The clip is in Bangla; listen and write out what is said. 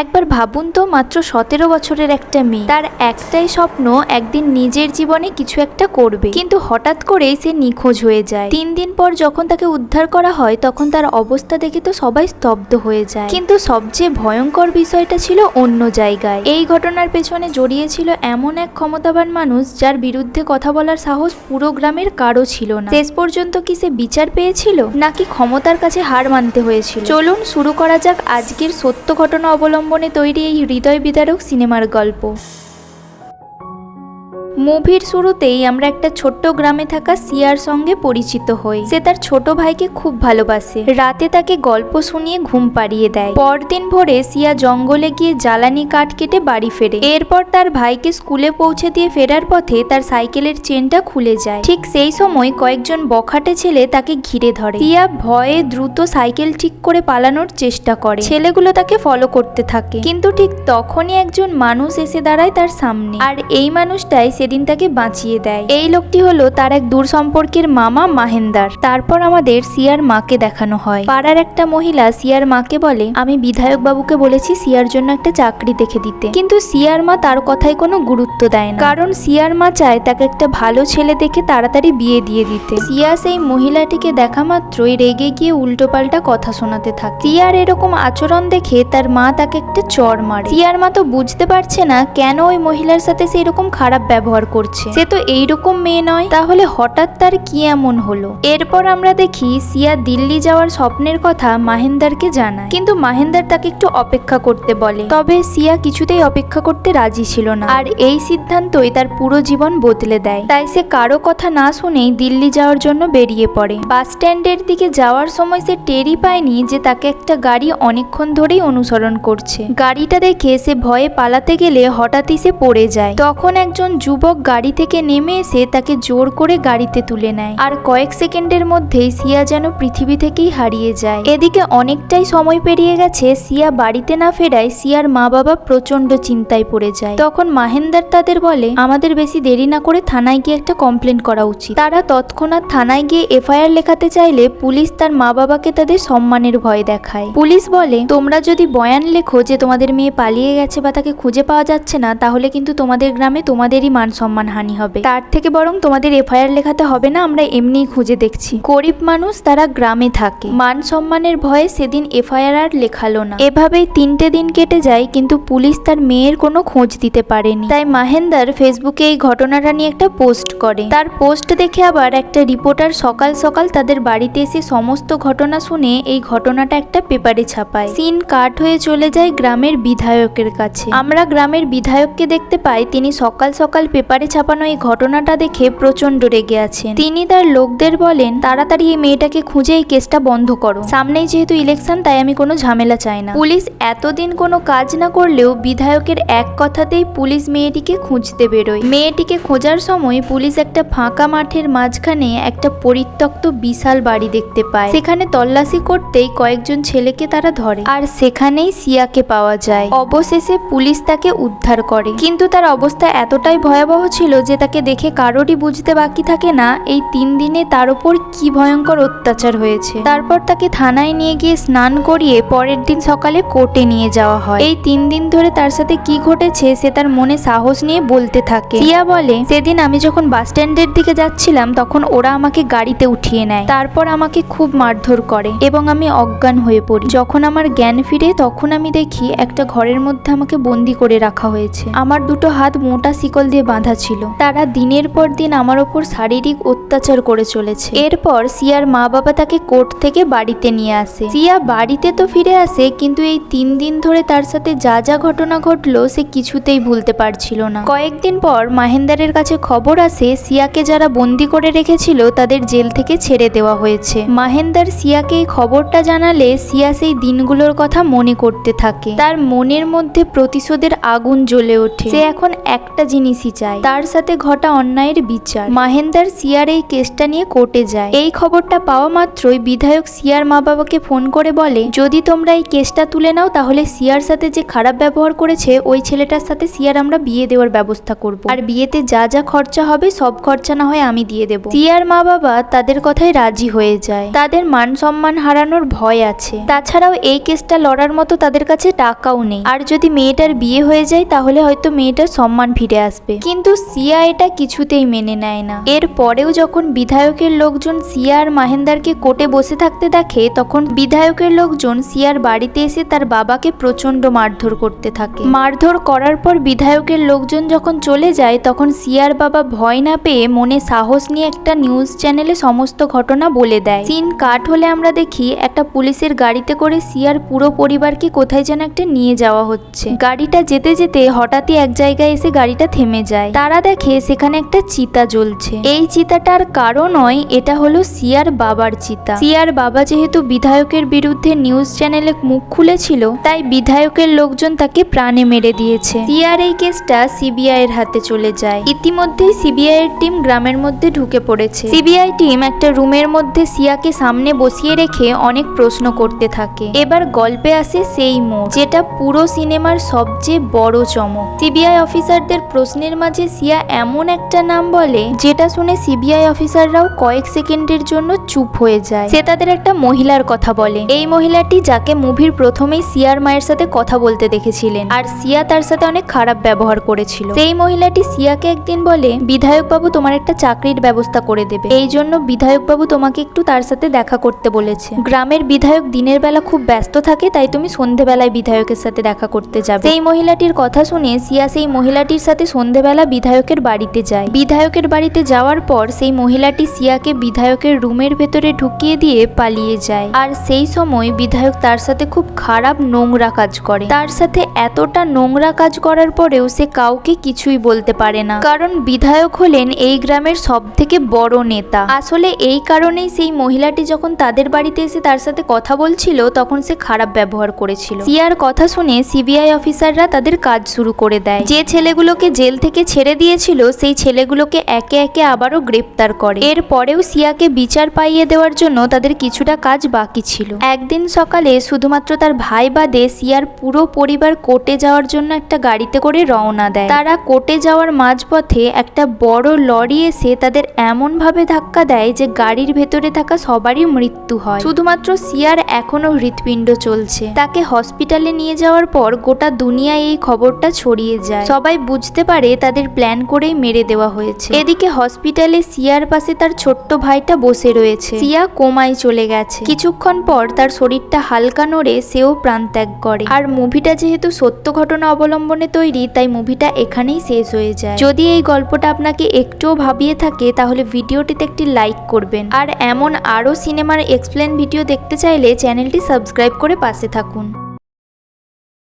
একবার ভাবুন তো, মাত্র 17 বছরের একটা মেয়ে, তার একটাই স্বপ্ন একদিন নিজের জীবনে কিছু একটা করবে, কিন্তু হঠাৎ করেই সে নিখোঁজ হয়ে যায়। 3 দিন পর যখন তাকে উদ্ধার করা হয় তখন তার অবস্থা দেখে তো সবাই স্তব্ধ হয়ে যায়। কিন্তু সবচেয়ে ভয়ঙ্কর বিষয়টা ছিল অন্য জায়গায়। এই ঘটনার পেছনে জড়িয়ে ছিল এমন এক ক্ষমতাবান মানুষ যার বিরুদ্ধে কথা বলার সাহস পুরো গ্রামের কারো ছিল না। শেষ পর্যন্ত কি সে বিচার পেয়েছিল, নাকি ক্ষমতার কাছে হার মানতে হয়েছিল? চলুন শুরু করা যাক আজকের সত্য ঘটনা অবলম্বনে তৈরি এই হৃদয় বিদারক সিনেমার গল্প। মুভির শুরুতেই আমরা একটা ছোট্ট গ্রামে থাকা সিয়ার সঙ্গে পরিচিত হই। সে তার ছোট ভাইকে খুব ভালোবাসে। রাতে তাকে গল্প শুনিয়ে ঘুম পাড়িয়ে দেয়। পরদিন ভোরে সিয়া জঙ্গলে গিয়ে জ্বালানি কাঠ কেটে বাড়ি ফেরে। এরপর তার ভাইকে স্কুলে পৌঁছে দিয়ে ফেরার পথে তার সাইকেলের চেনটা খুলে যায়। ঠিক সেই সময় কয়েকজন বখাটে ছেলে তাকে ঘিরে ধরে। সিয়া ভয়ে দ্রুত সাইকেল ঠিক করে পালানোর চেষ্টা করে। ছেলেগুলো তাকে ফলো করতে থাকে, কিন্তু ঠিক তখনই একজন মানুষ এসে দাঁড়ায় তার সামনে, আর এই মানুষটাই সেদিন তাকে বাঁচিয়ে দেয়। এই লোকটি হলো তার এক দূর সম্পর্কের মামা মাহেন্দার। তারপর আমাদের সিয়ার মাকে দেখানো হয়। পাড়ার একটা মহিলা সিয়ার মাকে বলে, আমি বিধায়ক বাবুকে বলেছি সিয়ার জন্য একটা চাকরি দেখে দিতে। কিন্তু সিয়ার মা তার কথায় কোনো গুরুত্ব দেয় না, কারণ সিয়ার মা চায় তাকে একটা ভালো ছেলে দেখে তাড়াতাড়ি বিয়ে দিয়ে দিতে। সিয়া সেই মহিলাটিকে দেখা মাত্রই রেগে গিয়ে উল্টোপাল্টা কথা শোনাতে থাকে। সিয়ার এরকম আচরণ দেখে তার মা তাকে একটা চড় মারে। সিয়ার মা তো বুঝতে পারছে না কেন ওই মহিলার সাথে সেই রকম খারাপ ব্যবহার করছে। সে তো এইরকম মেয়ে নয়, তাহলে হঠাৎ তার কি এমন হলো? এরপর আমরা দেখি সিয়া দিল্লি যাওয়ার স্বপ্নের কথা মাহেন্দারকে জানায়, কিন্তু মাহেন্দার তাকে একটু অপেক্ষা করতে বলে। তবে সিয়া কিছুতেই অপেক্ষা করতে রাজি ছিল না, আর এই সিদ্ধান্তই তার পুরো জীবন বদলে দেয়। তাই সে কারো কথা না শুনেই দিল্লি যাওয়ার জন্য বেরিয়ে পড়ে। বাস স্ট্যান্ডের দিকে যাওয়ার সময় সে টেরই পায়নি যে তাকে একটা গাড়ি অনেকক্ষণ ধরেই অনুসরণ করছে। গাড়িটা দেখে সে ভয়ে পালাতে গেলে হঠাৎই সে পড়ে যায়। তখন একজন যুবক গাড়ি থেকে নেমে এসে তাকে জোর করে গাড়িতে তুলে নেয়, আর কয়েক সেকেন্ডের মধ্যেই সিয়া যেন পৃথিবী থেকেই হারিয়ে যায়। এদিকে অনেকটাই সময় পেরিয়ে গেছে। সিয়া বাড়িতে না ফেরায় সিয়ার মা বাবা প্রচন্ড চিন্তায় পড়ে যায়। তখন মাহেন্দার তাদের বলে, আমাদের বেশি দেরি না করে থানায় গিয়ে একটা কমপ্লেন করা উচিত। তারা তৎক্ষণাৎ থানায় গিয়ে এফআইআর লেখাতে চাইলে পুলিশ তার মা বাবাকে তাদের সম্মানের ভয় দেখায়। পুলিশ বলে, তোমরা যদি বয়ান লেখো যে তোমাদের মেয়ে পালিয়ে গেছে বা তাকে খুঁজে পাওয়া যাচ্ছে না, তাহলে কিন্তু তোমাদের গ্রামে তোমাদেরই মান সম্মান হানি হবে। তার থেকে বরং তোমাদের এফআইআর লেখাতে হবে না, আমরা এমনিই খুঁজে দেখছি। গরিব মানুষ, তারা গ্রামে থাকে, মান সম্মানের ভয়ে সেদিন এফআইআর আর লেখালো না। এভাবেই 3টে দিন কেটে যায়, কিন্তু পুলিশ তার মেয়ের কোনো খোঁজ দিতে পারেনি। তাই মাহেন্দার ফেসবুকে এই ঘটনাটা নিয়ে একটা পোস্ট করে। তার পোস্ট দেখে আবার একটা রিপোর্টার সকাল সকাল তাদের বাড়িতে এসে সমস্ত ঘটনা শুনে এই ঘটনাটা একটা পেপারে ছাপায়। সিন কাট হয়ে চলে যায় গ্রামের বিধায়কের কাছে। আমরা গ্রামের বিধায়ককে দেখতে পাই, তিনি সকাল সকাল পেপারে ছাপানো এই ঘটনাটা দেখে প্রচন্ড রেগে আছেন। তিনি তার লোকদের বলেন, তাড়াতাড়ি এই মেয়েটাকে খুঁজে এই কেসটা বন্ধ করো। সামনেই যেহেতু ইলেকশন, তাই আমি কোনো ঝামেলা চাই না। পুলিশ এতদিন কোনো কাজ না করলেও বিধায়কের এক কথাতেই পুলিশ মেয়েটিকে খুঁজতে বেরোয়। মেয়েটিকে খোঁজার সময় পুলিশ একটা ফাঁকা মাঠের মাঝখানে একটা পরিত্যক্ত বিশাল বাড়ি দেখতে পায়। সেখানে তল্লাশি করতেই কয়েকজন ছেলেকে তারা ধরে, আর সেখানেই সিয়াকে পাওয়া যায়। অবশেষে পুলিশ তাকে উদ্ধার করে, কিন্তু তার অবস্থা এতটাই ভয়াবহ ছিল যে তাকে দেখে কারোরই বুঝতে বাকি থাকে না এই 3 দিনে তার উপর কি ভয়ঙ্কর অত্যাচার হয়েছে। তারপর তাকে থানায় নিয়ে গিয়ে স্নান করিয়ে পরের দিন সকালে কোর্টে নিয়ে যাওয়া হয়। এই 3 দিন ধরে তার সাথে কি ঘটেছে সে তার মনে সাহস নিয়ে বলতে থাকে। সিয়া বলে, সেদিন আমি যখন বাস স্ট্যান্ডের দিকে যাচ্ছিলাম তখন ওরা আমাকে গাড়িতে উঠিয়ে নেয়। তারপর আমাকে খুব মারধর করে এবং আমি অজ্ঞান হয়ে পড়ি। যখন আমার জ্ঞান ফিরে তখন আমি দেখি একটা ঘরের মধ্যে আমাকে বন্দি করে রাখা হয়েছে। আমার দুটো হাত মোটা শিকল দিয়ে বাঁধা ছিল। তারা দিনের পর দিন আমার ওপর শারীরিক অত্যাচার করে চলেছে। এরপর সিয়ার মা বাবা তাকে কোর্ট থেকে বাড়িতে নিয়ে আসে। সিয়া বাড়িতে তো ফিরে আসে, কিন্তু এই 3 দিন ধরে তার সাথে যা যা ঘটনা ঘটলো সে কিছুতেই ভুলতে পারছিল না। কয়েকদিন পর মাহেন্দারের কাছে খবর আসে, সিয়াকে যারা বন্দি করে রেখেছিল তাদের জেল থেকে ছেড়ে দেওয়া হয়েছে। মাহেন্দার সিয়াকে এই খবরটা জানালে সিয়া সেই দিনগুলোর কথা মনে করতে থাকে। তার মনের মধ্যে প্রতিশোধের আগুন জ্বলে ওঠে। সে এখন একটা জিনিসই চায়, চায়, তার সাথে ঘটা অন্যায়ের বিচার। মাহেন্দার সিয়ার এই কেসটা নিয়ে কোর্টে যায়। এই খবরটা পাওয়া মাত্রই বিধায়ক সিয়ার মা বাবাকে ফোন করে বলে, যদি তোমরা এই কেসটা তুলে নাও তাহলে সিয়ার সাথে যে খারাপ ব্যবহার করেছে ওই ছেলেটার সাথে সিয়ার আমরা বিয়ে দেওয়ার ব্যবস্থা করব, আর বিয়েতে যা যা খরচা হবে সব খরচা না হয় আমি দিয়ে দেব। সিয়ার মা বাবা তাদের কথায় রাজি হয়ে যায়। তাদের মান সম্মান হারানোর ভয় আছে, তাছাড়াও এই কেসটা লড়ার মতো তাদের কাছে টাকাও নেই, আর যদি মেয়েটার বিয়ে হয়ে যায় তাহলে হয়তো মেয়েটার সম্মান ফিরে আসবে। কিন্তু সিয়া এটা কিছুতেই মেনে নেয় না। এর পরেও যখন বিধায়কের লোকজন সিয়া আর মাহেন্দারকে কোর্টে বসে থাকতে দেখে তখন বিধায়কের লোকজন সিয়ার বাড়িতে এসে তার বাবাকে প্রচন্ড মারধর করতে থাকে। মারধর করার পর বিধায়কের লোকজন যখন চলে যায় তখন সিয়ার বাবা ভয় না পেয়ে মনে সাহস নিয়ে একটা নিউজ চ্যানেলে সমস্ত ঘটনা বলে দেয়। সিন কাট হলে আমরা দেখি একটা পুলিশের গাড়িতে করে সিয়ার পুরো পরিবারকে কোথায় যেন একটা নিয়ে যাওয়া হচ্ছে। গাড়িটা যেতে যেতে হঠাৎই এক জায়গায় এসে গাড়িটা থেমে যায়। তারা দেখে সেখানে একটা চিতা জ্বলছে। এই চিতাটার কারণ নয়, এটা হলো সিয়ার বাবার চিতা। সিয়ার বাবা যেহেতু বিধায়কের বিরুদ্ধে নিউজ চ্যানেলে মুখ খুলেছিল তাই বিধায়কের লোকজন তাকে প্রাণে মেরে দিয়েছে। সিয়ার এই কেসটা সিবিআই এর হাতে চলে যায়। ইতিমধ্যেই সিবিআই এর টিম গ্রামের মধ্যে ঢুকে পড়েছে। সিবিআই টিম একটা রুমের মধ্যে সিয়াকে সামনে বসিয়ে রেখে অনেক প্রশ্ন করতে থাকে। এবার গল্পে আসে সেই মোড় যেটা পুরো সিনেমার সবচেয়ে বড় চমক। সিবিআই অফিসারদের প্রশ্নের মাঝে সিয়া এমন একটা নাম বলে যেটা শুনে সিবিআই অফিসাররাও কয়েক সেকেন্ডের জন্য চুপ হয়ে যায়। সে তাদের একটা মহিলার কথা বলে। এই মহিলাটি যাকে মুভির প্রথমেই সিয়ার মায়ের সাথে কথা বলতে দেখেছিলেন আর সিয়া তার সাথে অনেক খারাপ ব্যবহার করেছিল। সেই মহিলাটি সিয়াকে একদিন বলে, বিধায়ক বাবু তোমার একটা চাকরির ব্যবস্থা করে দেবে, এই জন্য বিধায়ক বাবু তোমাকে একটু তার সাথে দেখা করতে বলেছে। গ্রামের বিধায়ক দিনের বেলা খুব ব্যস্ত থাকে তাই তুমি সন্ধেবেলায় বিধায়কের সাথে দেখা করতে যাবে। সেই মহিলাটির কথা শুনে সিয়া সেই মহিলাটির সাথে সন্ধেবেলা বিধায়কের বাড়িতে যায়। বিধায়কের বাড়িতে যাওয়ার পর সেই মহিলাটি সিয়াকে বিধায়কের রুমের ভেতরে ঢুকিয়ে দিয়ে পালিয়ে যায়। আর সেই সময় বিধায়ক তার সাথে খুব খারাপ নোংরা কাজ করে। তার সাথে এতটা নোংরা কাজ করার পরেও সে কাউকে কিছুই বলতে পারে না, কারণ বিধায়ক হলেন এই গ্রামের সব থেকে বড় নেতা। আসলে এই কারণেই সেই মহিলাটি যখন তাদের বাড়িতে এসে তার সাথে কথা বলছিল তখন সে খারাপ ব্যবহার করেছিল। সিয়ার কথা শুনে সিবিআই অফিসাররা তাদের কাজ শুরু করে দেয়। যে ছেলেগুলোকে জেল থেকে ছেড়ে দিয়েছিল সেই ছেলেগুলোকে একে একে আবারও গ্রেপ্তার করে। এর পরেও সিয়াকে বিচার পাইয়ে দেওয়ার জন্য তাদের কিছুটা কাজ বাকি ছিল। একদিন সকালে শুধুমাত্র তার ভাই বাদে সিয়ার পুরো পরিবার কোর্টে যাওয়ার জন্য একটা গাড়িতে করে রওনা দেয়। তারা কোর্টে যাওয়ার মাঝপথে একটা বড় লরি এসে তাদের এমন ভাবে ধাক্কা দেয় যে গাড়ির ভেতরে থাকা সবারই মৃত্যু হয়। শুধুমাত্র সিয়ার এখনো হৃৎপিণ্ড চলছে। তাকে হসপিটালে নিয়ে যাওয়ার পর গোটা দুনিয়ায় এই খবরটা ছড়িয়ে যায়। সবাই বুঝতে পারে তাদের প্ল্যান করেই মেরে দেওয়া হয়েছে। এদিকে হসপিটালে সিয়ার পাশে তার ছোট্ট ভাইটা বসে রয়েছে। সিয়া কোমায় চলে গেছে। কিছুক্ষণ পর তার শরীরটা হালকা নড়ে সেও প্রাণত্যাগ করে। আর মুভিটা যেহেতু সত্য ঘটনা অবলম্বনে তৈরি তাই মুভিটা এখানেই শেষ হয়ে যায়। যদি এই গল্পটা আপনাকে একটুও ভাবিয়ে থাকে তাহলে ভিডিওটিতে একটি লাইক করবেন। আর এমন আরো সিনেমার এক্সপ্লেন ভিডিও দেখতে চাইলে চ্যানেলটি সাবস্ক্রাইব করে পাশে থাকুন।